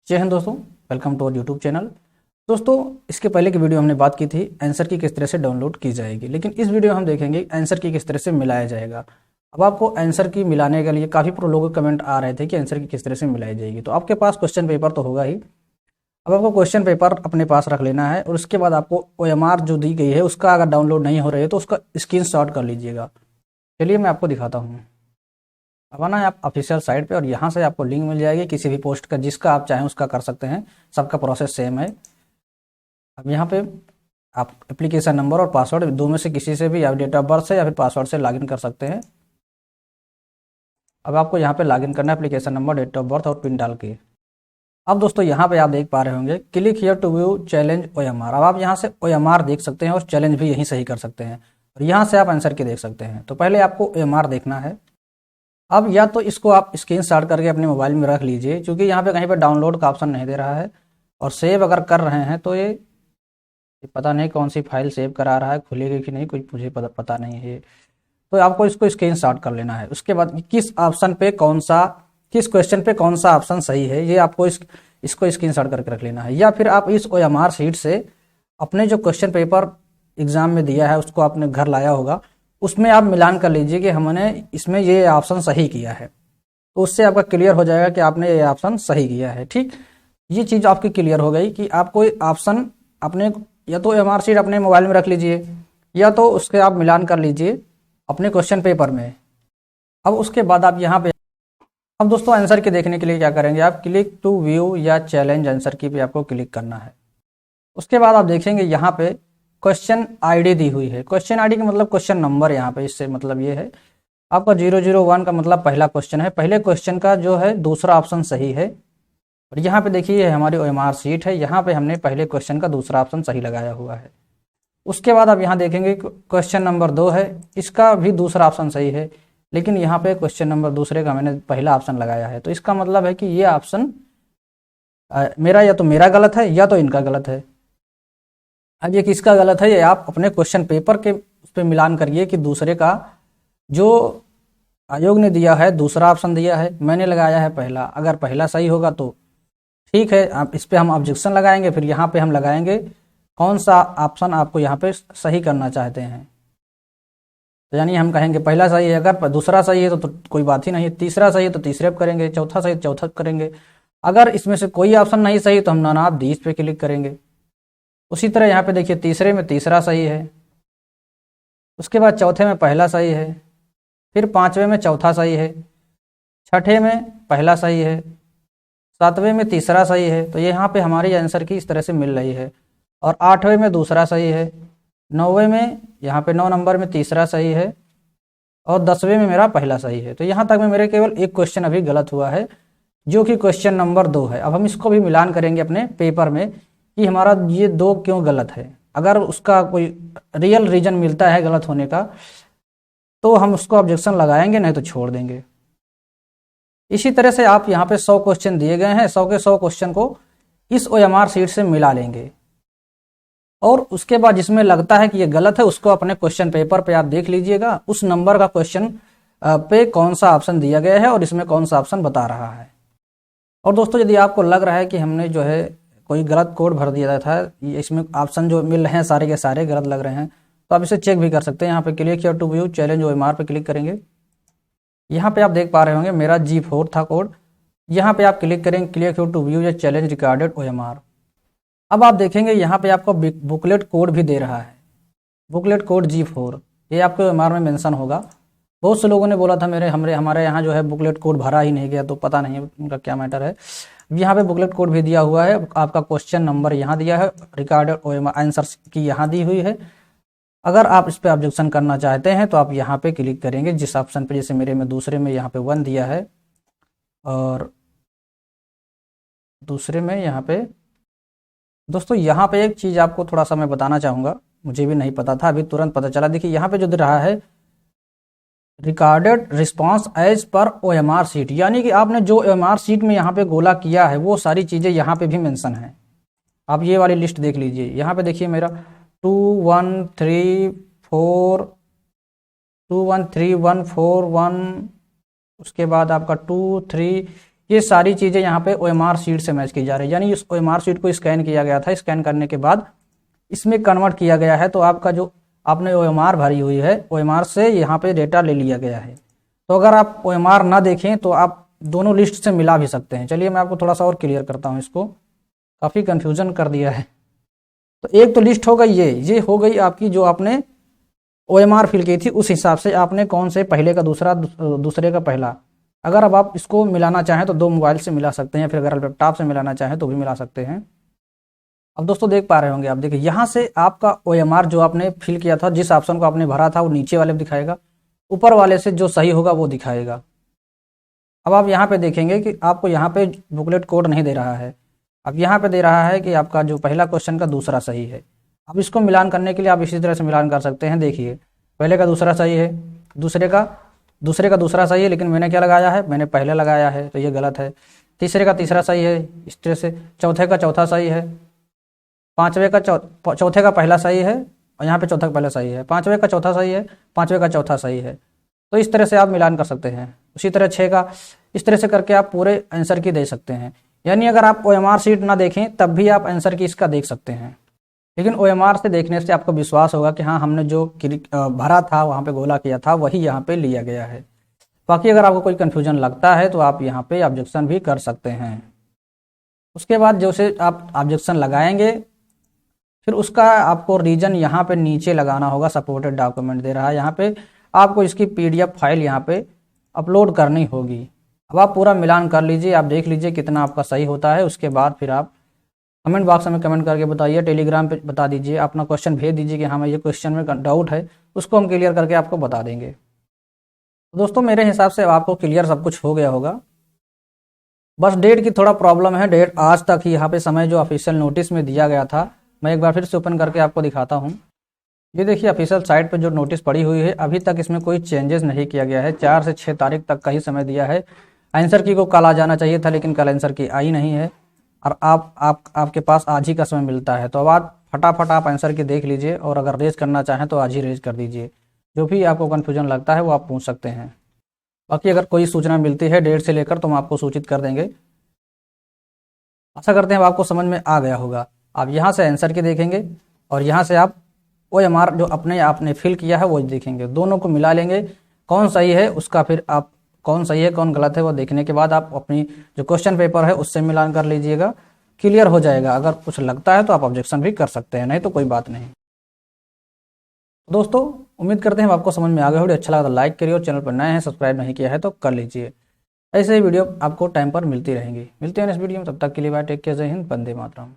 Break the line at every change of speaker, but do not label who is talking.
जय हिंद दोस्तों, welcome to our YouTube channel. दोस्तों, इसके पहले की वीडियो हमने बात की थी आंसर की किस तरह से डाउनलोड की जाएगी, लेकिन इस वीडियो हम देखेंगे आंसर की किस तरह से मिलाया जाएगा। अब आपको आंसर की मिलाने के लिए काफ़ी लोगों के कमेंट आ रहे थे कि आंसर की किस तरह से मिलाई जाएगी। तो आपके पास क्वेश्चन पेपर तो होगा ही। अब आपको क्वेश्चन पेपर अपने पास रख लेना है और उसके बाद आपको OMR जो दी गई है उसका अगर डाउनलोड नहीं हो रही है तो उसका स्क्रीनशॉट कर लीजिएगा। चलिए मैं आपको दिखाता हूँ। अब आना है आप ऑफिशियल साइट पे और यहाँ से आपको लिंक मिल जाएगी किसी भी पोस्ट का, जिसका आप चाहें उसका कर सकते हैं। सबका प्रोसेस सेम है। अब यहाँ पे आप एप्लीकेशन नंबर और पासवर्ड दो में से किसी से भी, या डेट ऑफ बर्थ से या फिर पासवर्ड से लॉगिन कर सकते हैं। अब आपको यहाँ पे लॉगिन करना है application number, date of birth और पिन डाल के। अब दोस्तों यहाँ पे आप देख पा रहे होंगे click here to view challenge OMR। अब आप यहाँ से OMR देख सकते हैं और चैलेंज भी यहीं से ही कर सकते हैं और यहाँ से आप आंसर की देख सकते हैं। तो पहले आपको OMR देखना है। अब या तो इसको आप स्क्रीनशॉट करके अपने मोबाइल में रख लीजिए, क्योंकि यहाँ पे कहीं पे डाउनलोड का ऑप्शन नहीं दे रहा है। और सेव अगर कर रहे हैं तो ये पता नहीं कौन सी फाइल सेव करा रहा है, खुलेगी कि नहीं कुछ मुझे पता नहीं है। तो आपको इसको स्क्रीनशॉट कर लेना है। उसके बाद किस ऑप्शन पे कौन सा, किस क्वेश्चन पे कौन सा ऑप्शन सही है, ये आपको इसको स्क्रीनशॉट करके रख लेना है। या फिर आप इस OMR शीट से अपने जो क्वेश्चन पेपर एग्जाम में दिया है उसको आपने घर लाया होगा, उसमें आप मिलान कर लीजिए कि हमने इसमें ये ऑप्शन सही किया है। तो उससे आपका क्लियर हो जाएगा कि आपने ये ऑप्शन सही किया है। ठीक, ये चीज़ आपकी क्लियर हो गई कि आप कोई ऑप्शन अपने, या तो OMR शीट अपने मोबाइल में रख लीजिए या तो उसके आप मिलान कर लीजिए अपने क्वेश्चन पेपर में। अब उसके बाद आप यहाँ पे, अब दोस्तों आंसर की देखने के लिए क्या करेंगे, आप क्लिक टू व्यू या चैलेंज आंसर की पे आपको क्लिक करना है। उसके बाद आप देखेंगे यहाँ पे क्वेश्चन आईडी दी हुई है। क्वेश्चन आईडी का मतलब क्वेश्चन नंबर, यहाँ पे इससे मतलब ये है आपका 001 का मतलब पहला क्वेश्चन है। पहले क्वेश्चन का जो है दूसरा ऑप्शन सही है। और यहाँ पे देखिए हमारी OMR शीट है, यहाँ पे हमने पहले क्वेश्चन का दूसरा ऑप्शन सही लगाया हुआ है। उसके बाद आप यहाँ देखेंगे क्वेश्चन नंबर 2 है, इसका भी दूसरा ऑप्शन सही है, लेकिन यहाँ पे क्वेश्चन नंबर दूसरे का मैंने पहला ऑप्शन लगाया है। तो इसका मतलब है कि ये ऑप्शन मेरा, या तो मेरा गलत है या तो इनका गलत है। अब ये किसका गलत है, ये आप अपने क्वेश्चन पेपर के उस पर मिलान करिए कि दूसरे का जो आयोग ने दिया है दूसरा ऑप्शन दिया है, मैंने लगाया है पहला। अगर पहला सही होगा तो ठीक है, आप इस पे हम ऑब्जेक्शन लगाएंगे, फिर यहाँ पे हम लगाएंगे कौन सा ऑप्शन आपको यहाँ पे सही करना चाहते हैं। तो यानी हम कहेंगे पहला सही है, अगर दूसरा सही है तो कोई बात ही नहीं है, तीसरा सही है तो तीसरे पे करेंगे, चौथा सही तो चौथा करेंगे। अगर इसमें से कोई ऑप्शन नहीं सही तो हम नॉन ऑफ दीज पे क्लिक करेंगे। उसी तरह यहाँ पे देखिए तीसरे में तीसरा सही है, उसके बाद चौथे में पहला सही है, फिर पांचवें में चौथा सही है, छठे में पहला सही है, सातवें में तीसरा सही है। तो यहाँ पे हमारी आंसर की इस तरह से मिल रही है। और आठवें में दूसरा सही है, नौवें में यहाँ पे 9 नंबर में तीसरा सही है, और 10वें में मेरा पहला सही है। तो यहाँ तक में मेरे केवल एक क्वेश्चन अभी गलत हुआ है, जो कि क्वेश्चन नंबर 2 है। अब हम इसको भी मिलान करेंगे अपने पेपर में कि हमारा ये 2 क्यों गलत है। अगर उसका कोई रियल रीजन मिलता है गलत होने का तो हम उसको ऑब्जेक्शन लगाएंगे, नहीं तो छोड़ देंगे। इसी तरह से आप यहाँ पे 100 क्वेश्चन दिए गए हैं, 100 के 100 क्वेश्चन को इस OMR शीट से मिला लेंगे। और उसके बाद जिसमें लगता है कि ये गलत है उसको अपने क्वेश्चन पेपर पे आप देख लीजिएगा, उस नंबर का क्वेश्चन पे कौन सा ऑप्शन दिया गया है और इसमें कौन सा ऑप्शन बता रहा है। और दोस्तों यदि आपको लग रहा है कि हमने जो है कोई गलत कोड भर दिया था, इसमें ऑप्शन जो मिल रहे हैं सारे के सारे गलत लग रहे हैं, तो आप इसे चेक भी कर सकते हैं। यहाँ पे click here to view challenge OMR पे क्लिक करेंगे। यहाँ पे आप देख पा रहे होंगे मेरा G4 था कोड। यहाँ पे आप क्लिक करेंगे क्लिक हियर टू व्यू या चैलेंज रिकॉर्डेड OMR। अब आप देखेंगे यहाँ पे आपको बुकलेट कोड भी दे रहा है, बुकलेट कोड G4, ये आपको OMR में मेंशन होगा। बहुत से लोगों ने बोला था हमारे यहाँ जो है बुकलेट कोड भरा ही नहीं गया, तो पता नहीं उनका क्या मैटर है। यहाँ पे बुकलेट कोड भी दिया हुआ है, आपका क्वेश्चन नंबर यहाँ दिया है, रिकॉर्डेड OMR आंसर की यहाँ दी हुई है। अगर आप इस पर ऑब्जेक्शन करना चाहते हैं तो आप यहाँ पे क्लिक करेंगे जिस ऑप्शन पे, जैसे मेरे में दूसरे में यहाँ पे 1 दिया है और दूसरे में यहाँ पे। दोस्तों यहाँ पे एक चीज़ आपको थोड़ा सा मैं बताना चाहूँगा, मुझे भी नहीं पता था, अभी तुरंत पता चला। देखिए यहाँ पे जो दे रहा है recorded response as per OMR sheet, यानी कि आपने जो OMR शीट में यहाँ पे गोला किया है वो सारी चीज़ें यहाँ पे भी मेंशन है। आप ये वाली लिस्ट देख लीजिए, यहाँ पे देखिए मेरा 2134141, उसके बाद आपका 23, ये सारी चीज़ें यहाँ पे OMR शीट से मैच की जा रही है, यानी इस OMR शीट को स्कैन किया गया था, स्कैन करने के बाद इसमें कन्वर्ट किया गया है, तो आपका जो आपने OMR भरी हुई है OMR से यहाँ पे डेटा ले लिया गया है। तो अगर आप OMR ना देखें तो आप दोनों लिस्ट से मिला भी सकते हैं। चलिए मैं आपको थोड़ा सा और क्लियर करता हूँ, इसको काफ़ी कन्फ्यूजन कर दिया है। तो एक तो लिस्ट हो गई, ये हो गई आपकी जो आपने OMR फिल की थी, उस हिसाब से आपने कौन से पहले का दूसरा, दूसरे का पहला। अगर अब आप इसको मिलाना चाहें तो 2 मोबाइल से मिला सकते हैं, फिर अगर लैपटॉप से मिलाना चाहें तो भी मिला सकते हैं। अब दोस्तों देख पा रहे होंगे आप, देखिए यहाँ से आपका OMR जो आपने फिल किया था, जिस ऑप्शन को आपने भरा था वो नीचे वाले दिखाएगा, ऊपर वाले से जो सही होगा वो दिखाएगा। अब आप यहाँ पे देखेंगे कि आपको यहाँ पे बुकलेट कोड नहीं दे रहा है, अब यहाँ पे दे रहा है कि आपका जो पहला क्वेश्चन का दूसरा सही है। अब इसको मिलान करने के लिए आप इसी तरह से मिलान कर सकते हैं। देखिए पहले का दूसरा सही है, दूसरे का दूसरा सही है, लेकिन मैंने क्या लगाया है, मैंने पहले लगाया है, तो ये गलत है। तीसरे का तीसरा सही है, इस तरह से। चौथे का चौथा सही है, चौथे का पहला सही है, और यहाँ पे चौथा का पहला सही है। पाँचवें का चौथा सही है, पाँचवें का चौथा सही है। तो इस तरह से आप मिलान कर सकते हैं। उसी तरह 6 का, इस तरह से करके आप पूरे आंसर की दे सकते हैं। यानी अगर आप OMR शीट ना देखें तब भी आप आंसर की इसका देख सकते हैं, लेकिन OMR से देखने से आपको विश्वास होगा कि हाँ हमने जो भरा था, वहाँ पे गोला किया था, वही यहाँ पे लिया गया है। बाकी अगर आपको कोई कन्फ्यूजन लगता है तो आप यहाँ पे ऑब्जेक्शन भी कर सकते हैं। उसके बाद जैसे आप ऑब्जेक्शन लगाएंगे, फिर उसका आपको रीजन यहाँ पे नीचे लगाना होगा। सपोर्टेड डॉक्यूमेंट दे रहा है यहाँ पे, आपको इसकी PDF फाइल यहाँ पे अपलोड करनी होगी। अब आप पूरा मिलान कर लीजिए, आप देख लीजिए कितना आपका सही होता है। उसके बाद फिर आप कमेंट बॉक्स में कमेंट करके बताइए, टेलीग्राम पे बता दीजिए, अपना क्वेश्चन भेज दीजिए कि हमें ये क्वेश्चन में डाउट है, उसको हम क्लियर करके आपको बता देंगे। तो दोस्तों मेरे हिसाब से आपको क्लियर सब कुछ हो गया होगा। बस डेट की थोड़ा प्रॉब्लम है, डेट आज तक ही यहाँ पे समय जो ऑफिशियल नोटिस में दिया गया था, मैं एक बार फिर से ओपन करके आपको दिखाता हूँ। ये देखिए ऑफिशियल साइट पर जो नोटिस पड़ी हुई है, अभी तक इसमें कोई चेंजेस नहीं किया गया है। 4 से 6 तारीख तक का ही समय दिया है। आंसर की को कल आ जाना चाहिए था, लेकिन कल आंसर की आई नहीं है, और आपके पास आज ही का समय मिलता है। तो अब आप फटाफट आप आंसर की देख लीजिए, और अगर रेज करना चाहें तो आज ही रेज कर दीजिए। जो भी आपको कन्फ्यूजन लगता है वो आप पूछ सकते हैं। बाकी अगर कोई सूचना मिलती है डेट से लेकर तो हम आपको सूचित कर देंगे। आशा करते हैं आपको समझ में आ गया होगा। आप यहाँ से आंसर की देखेंगे और यहाँ से आप OMR जो आपने फिल किया है वो देखेंगे, दोनों को मिला लेंगे, कौन सही है उसका, फिर आप कौन सही है कौन गलत है वो देखने के बाद आप अपनी जो क्वेश्चन पेपर है उससे मिलान कर लीजिएगा, क्लियर हो जाएगा। अगर कुछ लगता है तो आप ऑब्जेक्शन भी कर सकते हैं, नहीं तो कोई बात नहीं। दोस्तों उम्मीद करते हैं आपको समझ में आ गया। वीडियो अच्छा लगा तो लाइक करिए, और चैनल पर नए हैं सब्सक्राइब नहीं किया है तो कर लीजिए। ऐसे ही वीडियो आपको टाइम पर मिलती रहेंगी। मिलते हैं इस वीडियो में, तब तक के लिए बाय, टेक केयर, जय हिंद, वंदे मातरम।